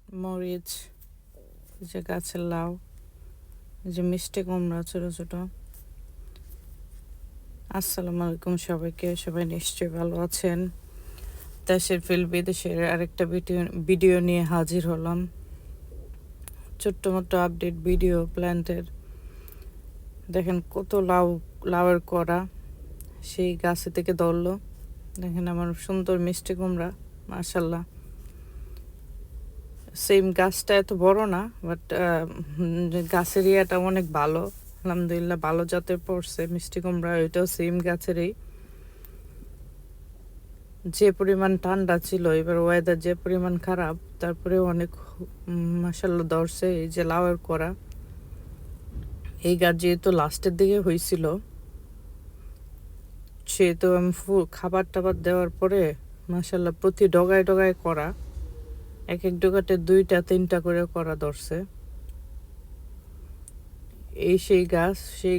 মরিচ, এই যে গাছের লাউ, এই যে মিষ্টি কুমড়া ছোট ছোট। আসসালামু আলাইকুম সবাইকে, সবাই নিশ্চয়ই ভালো আছেন। দেশের ফিল বিদেশের আরেকটা ভিডিও নিয়ে হাজির হলাম। ছোট্ট মোটো আপডেট ভিডিও প্ল্যান্টের। দেখেন কত লাউয়ের করা সেই গাছে থেকে ধরলো। দেখেন আমার সুন্দর মিষ্টি কুমড়া, মাশাল্লাহ। সেম গাছটা এত বড় না, বাট গাছের ইয়াটা অনেক ভালো, আলহামদুলিল্লাহ ভালো জাতের পড়ছে মিষ্টি কুমড়া। ওইটাও সেম গাছেরই। যে পরিমাণ ঠান্ডা ছিল, এবার ওয়েদার যে পরিমাণ খারাপ, তারপরেও অনেক মাশাল্লাহ ধরছে। এই যে লাউয়ের করা, এই গাছ যেহেতু লাস্টের দিকে হয়েছিল, সেহেতু আমি খাবার টাবার দেওয়ার পরে মাশাল্লাহ প্রতি ডগায় ডগায় করা, এক এক ডগাতে 2টা 3টা করে করা ধরছে। এই সেই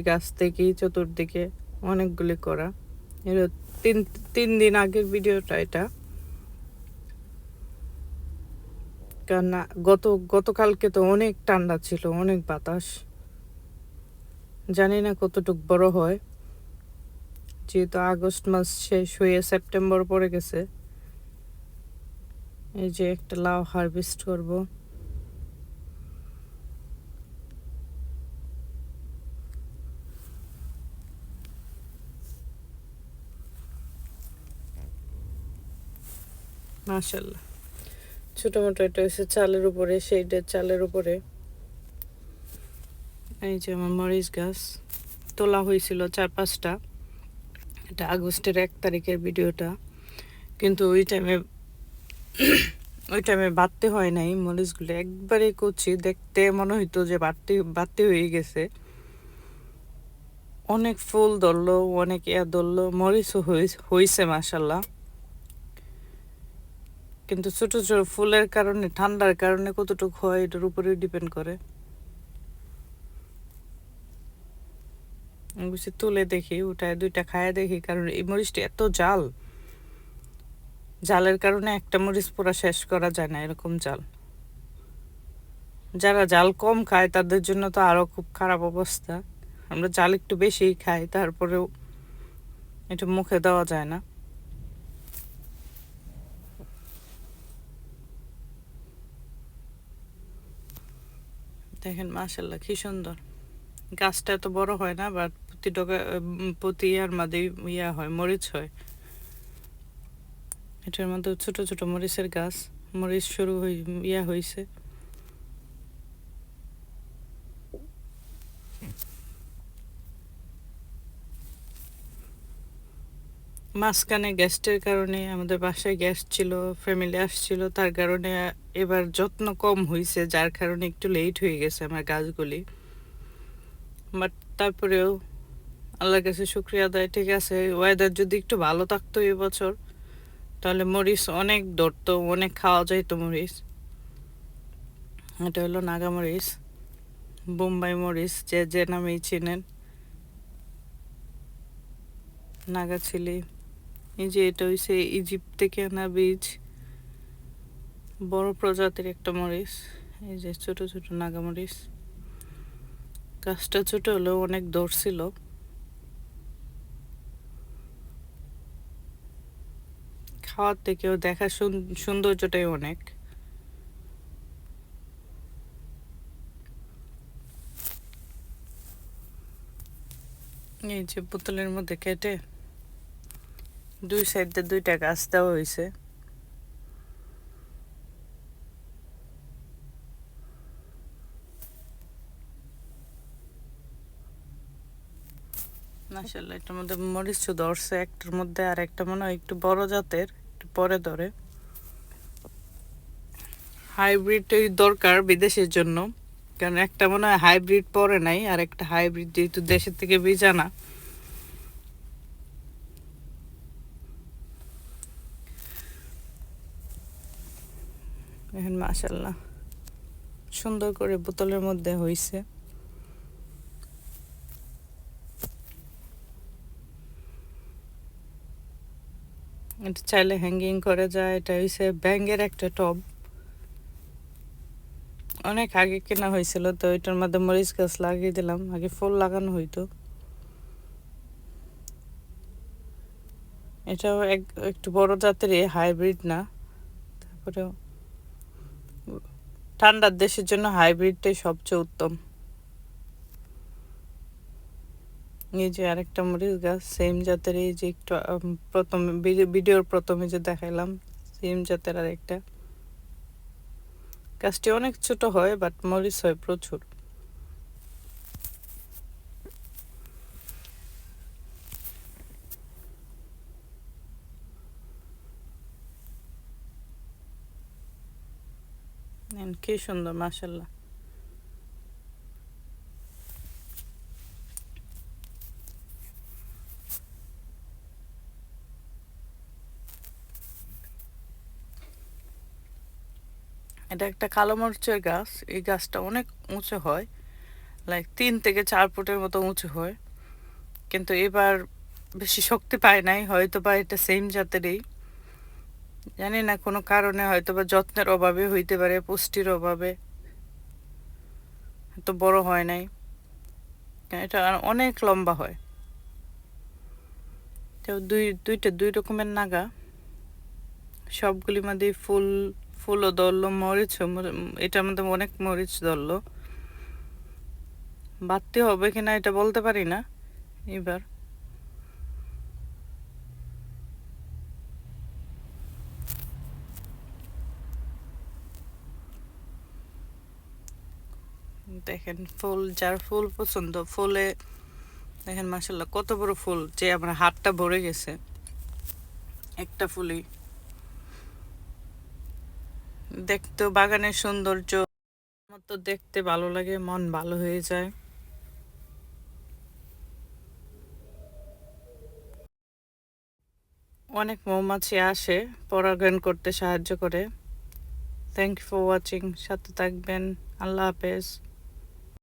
গাছ থেকেই চতুর্দিকে অনেকগুলি করা। এটা তিন দিন আগের ভিডিওটা এটা, কারণ গতকালকে তো অনেক ঠান্ডা ছিল, অনেক বাতাস। জানি না কতটুক বড় হয়, যেহেতু আগস্ট মাস শেষ হয়ে সেপ্টেম্বর পড়ে গেছে। এই যে একটা লাউ হারভেস্ট করব। মাশাল্লাহ ছোট মোটো, এটা হচ্ছে চালের উপরে, সেইটার চালের উপরে। এই যে আমার মরিচ গাছ তোলা হয়েছিল 4-5টা। এটা আগস্টের 1 তারিখের ভিডিওটা, কিন্তু ওই টাইমে বাড়তে হয় নাই। মরিচগুলো একবারে কচি, দেখতে মনে হইতো যে বাড়তে হয়ে গেছে। অনেক ফুল ধরলো, অনেক ধরলো, মরিচও হয়েছে মাশাল্লাহ। কিন্তু ছোট ছোট ফুলের কারণে, ঠান্ডার কারণে কতটুকু হয় এটার উপরে ডিপেন্ড করে। তুলে দেখি, উঠায় 2টা খায় দেখি, কারণ এই মরিচটা এত জালের কারণে একটা মরিচ পুরা শেষ করা যায় না, এরকম জাল। যারা জাল কম খায় তাদের জন্য তো আরো খুব খারাপ অবস্থা। আমরা জাল একটু বেশি খাই, তারপরেও এটা মুখে দেওয়া যায় না। দেখেন মাশাল্লাহ কি সুন্দর। গাছটা এত বড় হয় না, বাট প্রতি ইয়ার মধ্যে হয়, মরিচ হয়। এটার মধ্যে ছোট ছোট মরিচের গাছ, মরিচ শুরু হয়েছে। মাঝখানে গ্যাসের কারণে আমাদের বাসায় গ্যাস ছিল, ফ্যামিলি আসছিল, তার কারণে এবার যত্ন কম হয়েছে, যার কারণে একটু লেট হয়ে গেছে আমার গাছগুলি। বাট তারপরেও আল্লাহর কাছে শুক্রিয়া আদায়। ঠিক আছে, ওয়েদার যদি একটু ভালো থাকতো এবছর, তাহলে মরিচ অনেক ধরতো, অনেক খাওয়া যাইতো মরিচ। এটা হলো নাগামরিচ, বোম্বাই মরিচ, যে যে নামেই চিনেন, নাগাছিলি। এই যে এটা হচ্ছে ইজিপ্ট থেকে আনা বীজ, বড় প্রজাতির একটা মরিচ। এই যে ছোট ছোট নাগামরিচ। গাছটা ছোট হলেও অনেক ধরছিল। খাওয়ার থেকেও দেখা সৌন্দর্যটাই অনেক। এই যে বোতলের মধ্যে কেটে 2 সাইডে 2টা গাছ দেওয়া হয়েছে। মাশাআল্লাহ এটার মধ্যে মরিচ ধরছে একটার মধ্যে, আর একটা মনে হয় একটু বড় জাতের, একটু পরে ধরে। হাইব্রিডই দরকার বিদেশের জন্য, কারণ একটা মনে হয় হাইব্রিড পরে নাই, আর একটা হাইব্রিড যেহেতু দেশের থেকে বীজ আনা। এখন মাশাআল্লাহ সুন্দর করে বোতলের মধ্যে হয়েছে। এটা চাইলে হ্যাঙ্গিং করা যায়। এটা হচ্ছে ব্যাঙের একটা টব, অনেক আগে কেনা হয়েছিল, তো এটার মধ্যে মরিচ গাছ লাগিয়ে দিলাম। আগে ফুল লাগানো হইতো। এটাও একটু বড় জাতের, হাইব্রিড না। তারপরে ঠান্ডার দেশের জন্য হাইব্রিডটাই সবচেয়ে উত্তম। এই যে আরেকটা মরিচ গাছ সেম জাতের, এই যে একটু প্রথম ভিডিওর প্রথমে যে দেখাইলাম সেম জাতের আরেকটা। গাছটি অনেক ছোট হয়, বাট মরিচ হয় প্রচুর। কি সুন্দর, মাশাল্লাহ। এটা একটা কালো মরিচের গাছ। এই গাছটা অনেক উঁচু হয়, লাইক 3 থেকে 4 ফুটের মতো উঁচু হয়। কিন্তু এবার বেশি শক্তি পায় নাই, হয়তো বা এটা সেম জাতেরই, জানি না, কোনো কারণে হয়তো বা যত্নের অভাবে হইতে পারে, পুষ্টির অভাবে এত বড় হয় নাই। এটা অনেক লম্বা হয়। তো দুইটা দুই রকমের নাগা, সবগুলির মধ্যে ফুলও ধরলো, মরিচও, এটার মধ্যে অনেক মরিচ ধরলো। বাড়তে হবে কিনা এটা বলতে পারি না। এবার দেখেন, যার ফুল পছন্দ, ফুলে দেখেন মাশাল্লাহ কত বড় ফুল, যে আমার হাতটা ভরে গেছে একটা ফুলই। দেখতেও বাগানের সৌন্দর্য, আমার তো দেখতে ভালো লাগে, মন ভালো হয়ে যায়। অনেক মৌমাছি আসে, পরাগায়ন করতে সাহায্য করে। থ্যাংক ইউ ফর ওয়াচিং, সাথে থাকবেন। আল্লাহ হাফেজ।